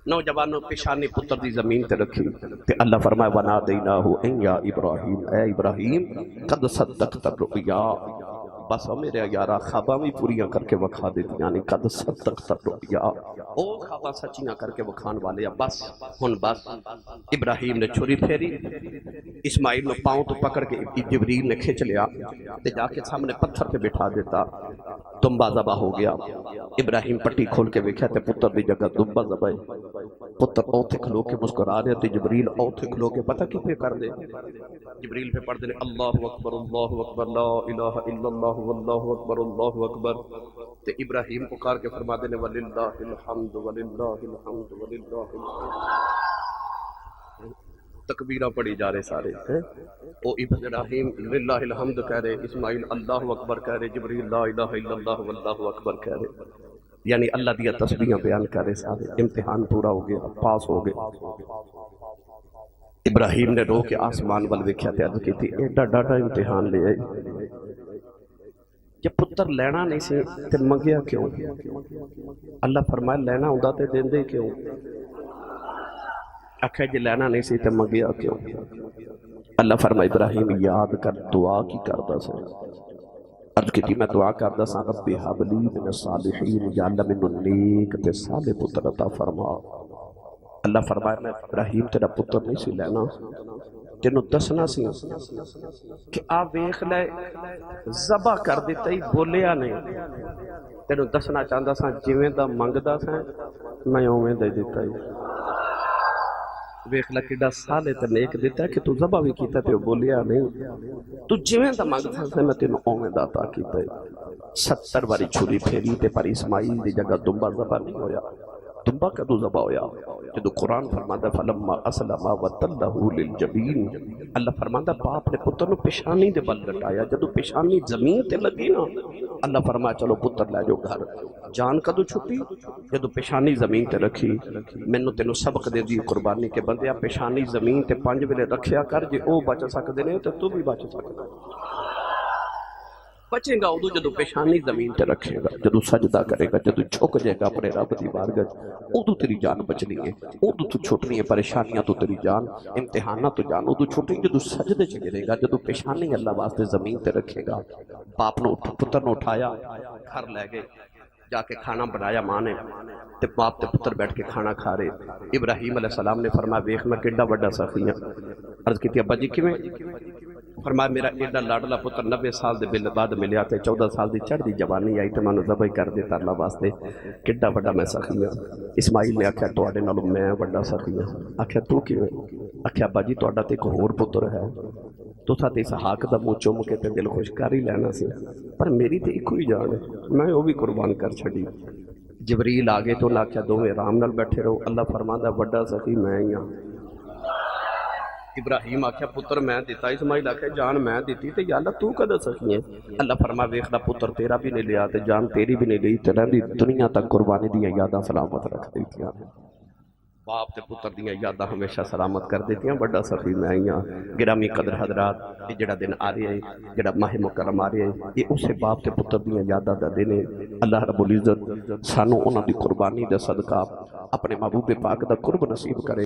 نوجوانوں پیشانی پتر دی زمین تے رکھی تے اللہ فرمائے وَنَادَيْنَاهُ اِن يَا إِبْرَاهِيمُ اے ابراہیم قد صدقت الرؤیا بس میرے یارا خواباں بھی پوریاں کر کے وکھا دیتی یعنی قد صدقت الرؤیا او خواباں سچیاں کر کے وکھان والے بس ہن بس ابراہیم نے چھری پھیری اسماعیل نے پاؤں تو پکڑ کے جبریل نے کھچ لیا تے جا کے سامنے پتھر پہ بٹھا دیتا دمبا ذبح ہو گیا ابراہیم پٹی کھول کے ویکھیا تے پتر دی جگہ دمبا ذبح ہے پتر اوتھے کھلو کے مسکرا رہے تے جبریل اوتھے کھلو کے پتہ کی پہ کر دے جبریل پہ پڑھ دے اللہ اکبر لا الہ الا اللہ واللہ اکبر تے ابراہیم پکار کے فرما دینے وللہ الحمد وللہ الحمد وللہ تکبیرہ پڑھی جا رہے سارے او ابراہیم للہ الحمد کہہ رہے اسماعیل اللہ اکبر کہہ رہے جبریل لا الہ الا اللہ واللہ اکبر کہہ رہے یعنی اللہ دیا تسبیحاں بیان کر رہے سارے امتحان پورا ہو گیا پاس ہو گیا ابراہیم نے رو کے آسمان وال ویکھیا تے عرض کیتی ایڈا ڈاڈا امتحان لے آئی جب پتر لینا نہیں سی تے منگیا کیوں اللہ فرمائے لینا ہوندا تے دیندے کیوں آکھے جے لینا نہیں سی تے منگیا کیوں اللہ فرمائے ابراہیم یاد کر دعا کی کردا سی عرض کی میں دعا کردا سا رب ہب لی من الصالحین یا اللہ مینوں نیک تے صالح پتر عطا فرما اللہ فرمائے میں ابراہیم تیرا پتر نہیں سی لینا تینوں دسنا سی کہ آ ویکھ لے ذبح کر دیتا ہی بولیا نہیں تینوں دسنا چاہندا سا جویں دا منگدا سا میں اوویں دے دیتا ہی ویکھ لے کڈا صالح تے نیک دیتا ہے کہ تو ذبح بھی کیتا تے بولیا نہیں تو جویں دا منگدا سا میں تینوں اوویں دا عطا کیتا ہے 70 باری چھری پھیری تے پر اسماعیل دی جگہ دمبا ذبح نہیں ہویا دمبا کدو ذبح ہویا جدو قرآن فرماتا فلما اسلم وتلہ للجبین اللہ فرماتا باپ نے پتر نو پیشانی دے بل لٹایا جدو پیشانی زمین تے لگی نا اللہ فرمایا چلو پتر لے جو گھر جان کدو چھپی جدو پیشانی زمین تے رکھی مینو تینو سبق دے دی قربانی کے بندیا پیشانی زمین تے 5 ویلے رکھیا کر جے او بچ سکدے نے تے تو بھی بچ سکدا بچے گا ادو جدو پیشانی زمین تے رکھے گا جدو سجدہ کرے گا جدو جھک جائے گا اپنے رب دی بارگاہ ادو تیری جان بچنی ہے ادو تو چھٹنی ہے پریشانیاں تو تیری جان امتحانات تو جان ادو چھٹنی جدو سجدے چ گرے گا جدو پیشانی اللہ واسطے زمین تے رکھے گا باپ نو پتر نو اٹھایا گھر لے گئے جا کے کھانا بنایا ماں نے تے باپ تے پتر بیٹھ کے کھانا کھا رہے ابراہیم علیہ السلام نے فرمایا ویکھ میں کیڈا بڑا سخی ہاں عرض کیتی ابا جی کیویں فرمایا میرا ایڈا لاڈلا پتر 90 سال دے بعد ملیا تے 14 سال دی چڑھ دی جوانی آئی تے میں ذبح کر دیتا اللہ واسطے کڈا بڑا میں سخی ہاں اسماعیل نے آکھیا تواڈے نالوں میں بڑا سخی ہاں آکھیا تو کیویں آکھیا ابا جی تواڈا تے ایک ہور پتر ہے تساں تے اسحاق دا منہ چوم کے تے دل خوش کر ہی لینا سی پر میری تے ایک ہی جان ہے میں وہ بھی قربان کر چھڈی جبریل آگے تو آکھیا دوویں آرام نال بیٹھے رہو اللہ فرماندا بڑا سخی میں ہی ہاں ابراہیم آکھیا پتر میں دیتا اسماعیل آکھیا جان میں دیتی تے یا اللہ تو کدے سکی ہے اللہ فرما ویکھدا پتر تیرا بھی نہیں لیا تے جان تیری بھی نہیں لئی تے رہندی دنیا تک قربانی دیاں یاداں سلامت رکھ دیتیاں باپ تے پتر دیاں یاداں ہمیشہ سلامت کر دیتیاں بڑا سخی میں ہی ہاں گرامی قدر حضرات یہ جڑا دن آ رہا ہے جڑا ماہ مکرم آ رہا ہے یہ اسے باپ تے پتر دیاں یاداں دا دن ہے اللہ رب العزت سانو انہاں دی قربانی دا صدقہ اپنے محبوب پاک دا قرب نصیب کرے